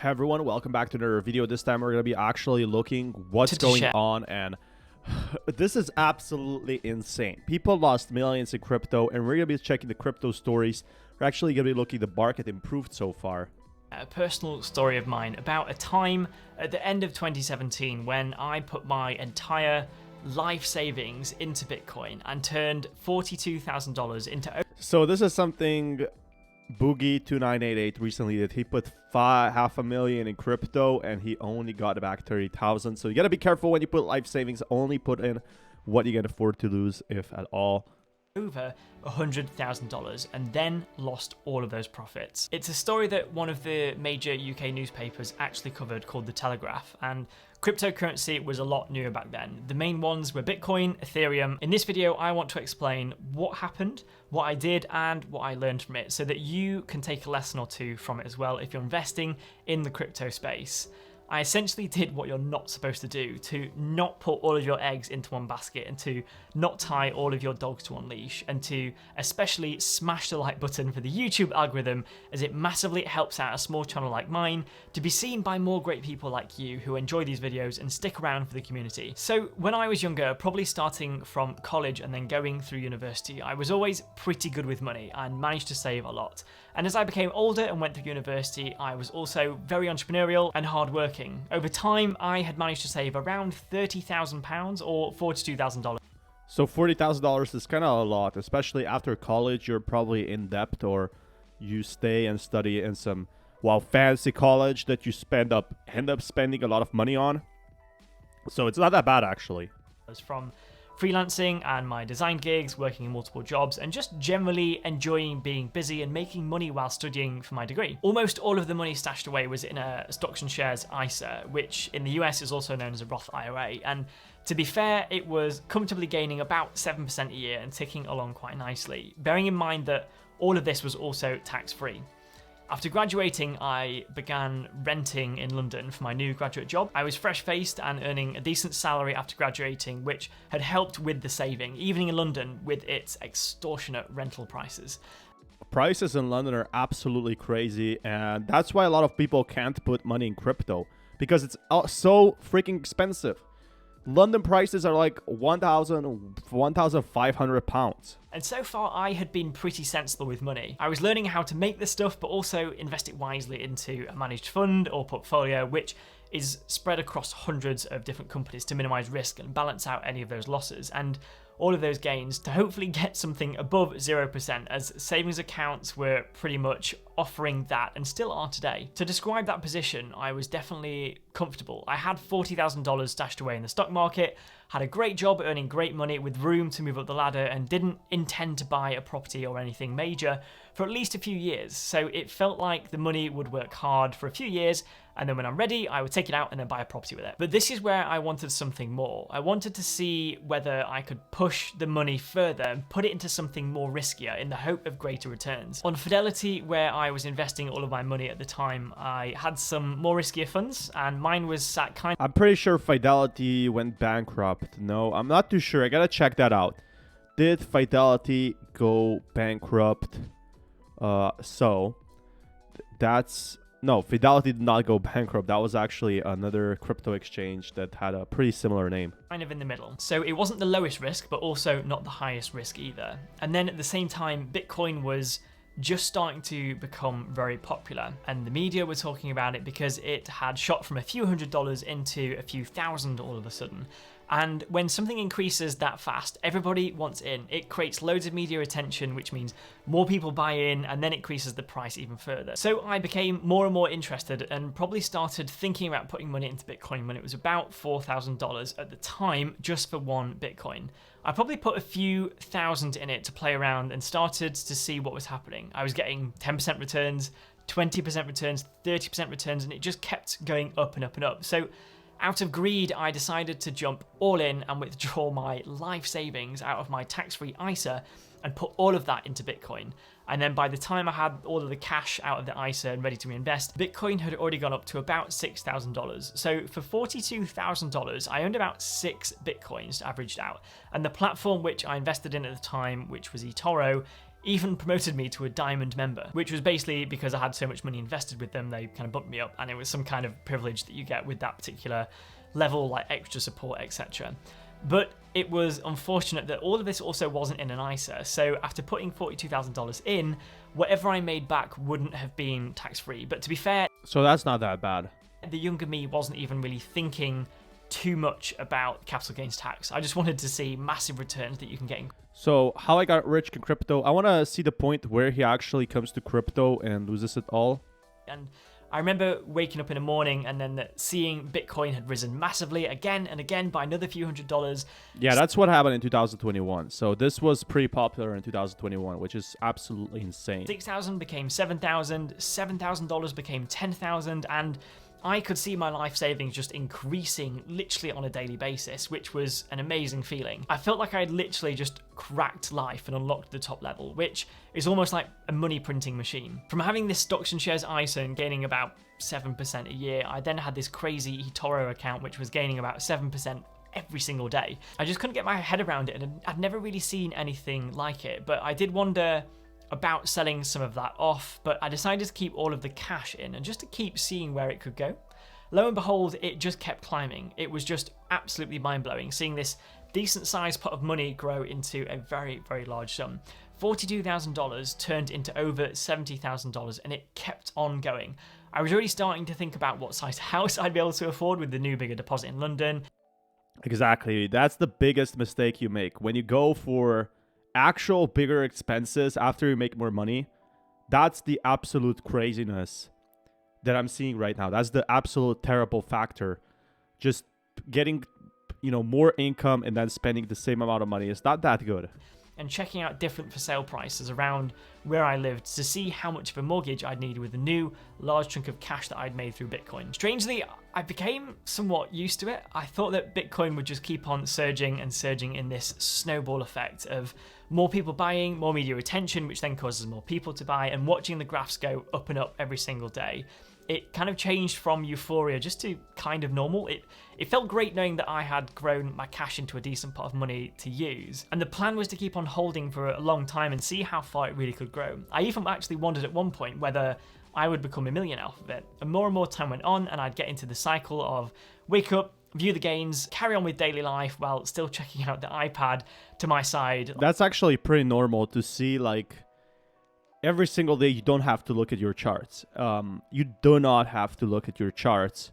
Hey everyone, welcome back to another video. This time we're going to be actually looking what's going on, and this is absolutely insane. People lost millions in crypto, and we're going to be checking the crypto stories. We're actually going to be looking at the market improved so far. A personal story of mine about a time at the end of 2017 when I put my entire life savings into Bitcoin and turned $42,000 into... So this is something Boogie2988 recently did. He put half a million in crypto and he only got back 30,000. So you got to be careful when you put life savings. Only put in what you can afford to lose, if at all. Over $100,000 and then lost all of those profits. It's a story that one of the major UK newspapers actually covered, called The Telegraph, and cryptocurrency was a lot newer back then. The main ones were Bitcoin, Ethereum. In this video, I want to explain what happened, what I did, and what I learned from it, so that you can take a lesson or two from it as well if you're investing in the crypto space. I essentially did what you're not supposed to do, to not put all of your eggs into one basket, and to not tie all of your dogs to one leash, and to especially smash the like button for the YouTube algorithm, as it massively helps out a small channel like mine to be seen by more great people like you who enjoy these videos and stick around for the community. So when I was younger, probably starting from college and then going through university, I was always pretty good with money and managed to save a lot. And as I became older and went through university, I was also very entrepreneurial and hardworking. Over time, I had managed to save around £30,000 or $42,000. So $40,000 is kind of a lot, especially after college. You're probably in debt, or you stay and study in some fancy college that you end up spending a lot of money on. So it's not that bad, actually. From freelancing and my design gigs, working in multiple jobs, and just generally enjoying being busy and making money while studying for my degree. Almost all of the money stashed away was in a stocks and shares ISA, which in the US is also known as a Roth IRA. And to be fair, it was comfortably gaining about 7% a year and ticking along quite nicely, bearing in mind that all of this was also tax-free. After graduating, I began renting in London for my new graduate job. I was fresh-faced and earning a decent salary after graduating, which had helped with the saving, even in London with its extortionate rental prices. Prices in London are absolutely crazy, and that's why a lot of people can't put money in crypto, because it's so freaking expensive. London prices are like 1,500 pounds. And so far, I had been pretty sensible with money. I was learning how to make this stuff, but also invest it wisely into a managed fund or portfolio, which is spread across hundreds of different companies to minimize risk and balance out any of those losses, and all of those gains to hopefully get something above 0%, as savings accounts were pretty much offering that and still are today. To describe that position, I was definitely comfortable. I had $40,000 stashed away in the stock market, had a great job earning great money with room to move up the ladder, and didn't intend to buy a property or anything major for at least a few years. So it felt like the money would work hard for a few years, and then when I'm ready, I would take it out and then buy a property with it. But this is where I wanted something more. I wanted to see whether I could push the money further and put it into something more riskier in the hope of greater returns. On Fidelity, where I was investing all of my money at the time, I had some more riskier funds, and mine was sat kind of... I'm pretty sure Fidelity went bankrupt. No, I'm not too sure. I gotta check that out. Did Fidelity go bankrupt? No, Fidelity did not go bankrupt. That was actually another crypto exchange that had a pretty similar name. Kind of in the middle. So it wasn't the lowest risk, but also not the highest risk either. And then at the same time, Bitcoin was just starting to become very popular, and the media were talking about it because it had shot from a few $100s into a few thousand all of a sudden. And when something increases that fast, everybody wants in. It creates loads of media attention, which means more people buy in, and then it increases the price even further. So I became more and more interested and probably started thinking about putting money into Bitcoin when it was about $4,000 at the time, just for one Bitcoin. I probably put a few thousand in it to play around and started to see what was happening. I was getting 10% returns, 20% returns, 30% returns, and it just kept going up and up and up. So out of greed, I decided to jump all in and withdraw my life savings out of my tax-free ISA and put all of that into Bitcoin. And then by the time I had all of the cash out of the ISA and ready to reinvest, Bitcoin had already gone up to about $6,000. So for $42,000, I owned about 6 Bitcoins averaged out. And the platform which I invested in at the time, which was eToro, even promoted me to a diamond member, which was basically because I had so much money invested with them, they kind of bumped me up, and it was some kind of privilege that you get with that particular level, like extra support, etc. But it was unfortunate that all of this also wasn't in an ISA, so after putting $42,000 in, whatever I made back wouldn't have been tax-free. But to be fair, So that's not that bad. the younger me wasn't even really thinking too much about capital gains tax. I just wanted to see massive returns that you can get in. So how I got rich in crypto, I want to see the point where he actually comes to crypto and loses it all. And I remember waking up in the morning and then seeing Bitcoin had risen massively again and again by another few $100s. Yeah, that's what happened in 2021. So this was pretty popular in 2021, which is absolutely insane. 6,000 became 7,000, $7,000 became 10,000, and I could see my life savings just increasing literally on a daily basis, which was an amazing feeling. I felt like I had literally just cracked life and unlocked the top level, which is almost like a money printing machine. From having this stocks and shares ISA and gaining about 7% a year, I then had this crazy eToro account, which was gaining about 7% every single day. I just couldn't get my head around it, and I'd never really seen anything like it, but I did wonder about selling some of that off, but I decided to keep all of the cash in and just to keep seeing where it could go. Lo and behold, it just kept climbing. It was just absolutely mind-blowing seeing this decent sized pot of money grow into a very, very large sum. $42,000 turned into over $70,000, and it kept on going. I was already starting to think about what size house I'd be able to afford with the new bigger deposit in London. Exactly. That's the biggest mistake you make. When you go for actual bigger expenses after you make more money, that's the absolute craziness that I'm seeing right now. That's the absolute terrible factor. Just getting, more income and then spending the same amount of money is not that good. And checking out different for sale prices around where I lived to see how much of a mortgage I'd need with the new large chunk of cash that I'd made through Bitcoin. Strangely, I became somewhat used to it. I thought that Bitcoin would just keep on surging and surging in this snowball effect of more people buying, more media attention, which then causes more people to buy, and watching the graphs go up and up every single day. It kind of changed from euphoria just to kind of normal. It felt great knowing that I had grown my cash into a decent pot of money to use. And the plan was to keep on holding for a long time and see how far it really could grow. I even actually wondered at one point whether I would become a millionaire off of it. And more time went on, and I'd get into the cycle of wake up, view the gains, carry on with daily life while still checking out the iPad to my side. That's actually pretty normal to see, every single day. You don't have to look at your charts. You do not have to look at your charts.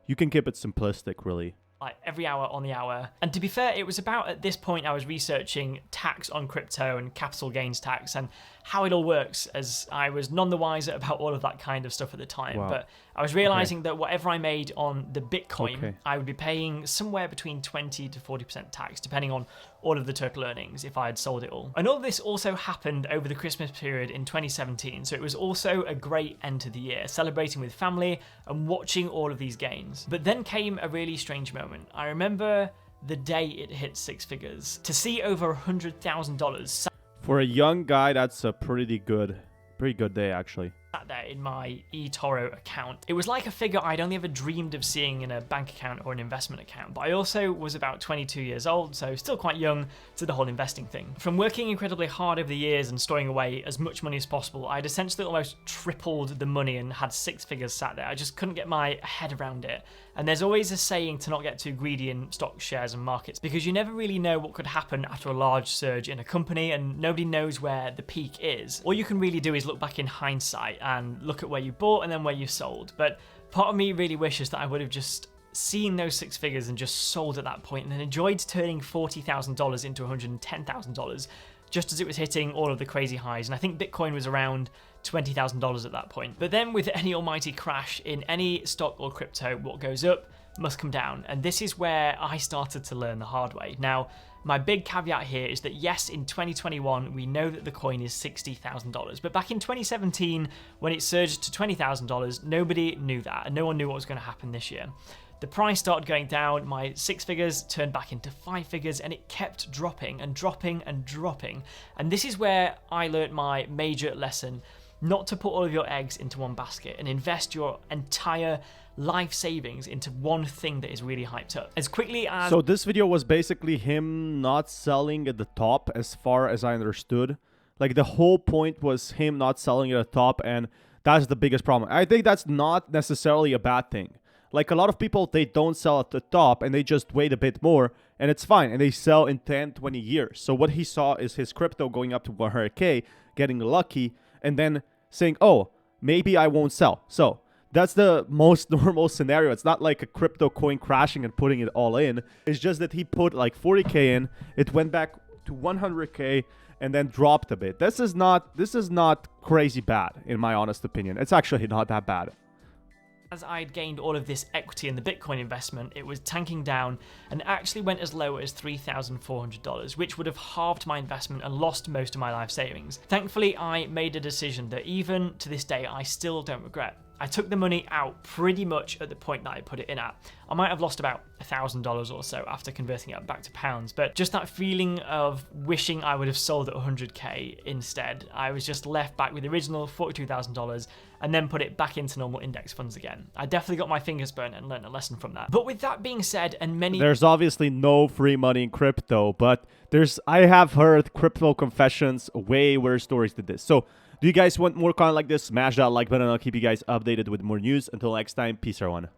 You can keep it simplistic, really. Like every hour on the hour. And to be fair, it was about at this point I was researching tax on crypto and capital gains tax and how it all works, as I was none the wiser about all of that kind of stuff at the time. Wow. But I was realizing that whatever I made on the Bitcoin, Okay. I would be paying somewhere between 20 to 40% tax, depending on all of the total earnings if I had sold it all. And all of this also happened over the Christmas period in 2017, so it was also a great end to the year, celebrating with family and watching all of these gains. But then came a really strange moment. I remember the day it hit six figures. To see over $100,000 For a young guy, that's a pretty good day, actually. sat there in my eToro account. It was like a figure I'd only ever dreamed of seeing in a bank account or an investment account, but I also was about 22 years old, so still quite young to the whole investing thing. From working incredibly hard over the years and storing away as much money as possible, I'd essentially almost tripled the money and had six figures sat there. I just couldn't get my head around it. And there's always a saying to not get too greedy in stocks, shares and markets, because you never really know what could happen after a large surge in a company, and nobody knows where the peak is. All you can really do is look back in hindsight and look at where you bought and then where you sold. But part of me really wishes that I would have just seen those six figures and just sold at that point and then enjoyed turning $40,000 into $110,000 just as it was hitting all of the crazy highs. And I think Bitcoin was around $20,000 at that point. But then with any almighty crash in any stock or crypto, what goes up must come down. And this is where I started to learn the hard way. Now, my big caveat here is that yes, in 2021, we know that the coin is $60,000. But back in 2017, when it surged to $20,000, nobody knew that. And no one knew what was going to happen this year. The price started going down, my six figures turned back into five figures, and it kept dropping and dropping and dropping. And this is where I learned my major lesson: not to put all of your eggs into one basket and invest your entire life savings into one thing that is really hyped up. As quickly as... So this video was basically him not selling at the top, as far as I understood. Like the whole point was him not selling it at the top, and that's the biggest problem. I think that's not necessarily a bad thing. Like a lot of people, they don't sell at the top and they just wait a bit more and it's fine. And they sell in 10, 20 years. So what he saw is his crypto going up to 100K, getting lucky, and then saying, oh, maybe I won't sell. So that's the most normal scenario. It's not like a crypto coin crashing and putting it all in. It's just that he put like 40K in, it went back to 100K and then dropped a bit. This is not crazy bad, in my honest opinion. It's actually not that bad. As I'd gained all of this equity in the Bitcoin investment, it was tanking down and actually went as low as $3,400, which would have halved my investment and lost most of my life savings. Thankfully, I made a decision that even to this day, I still don't regret. I took the money out pretty much at the point that I put it in at. I might have lost about $1,000 or so after converting it back to pounds, but just that feeling of wishing I would have sold at 100K instead, I was just left back with the original $42,000 and then put it back into normal index funds again. I definitely got my fingers burnt and learned a lesson from that. But with that being said, and there's obviously no free money in crypto, but I have heard crypto confessions way worse stories than this. So do you guys want more content like this? Smash that like button. I'll keep you guys updated with more news. Until next time, peace everyone.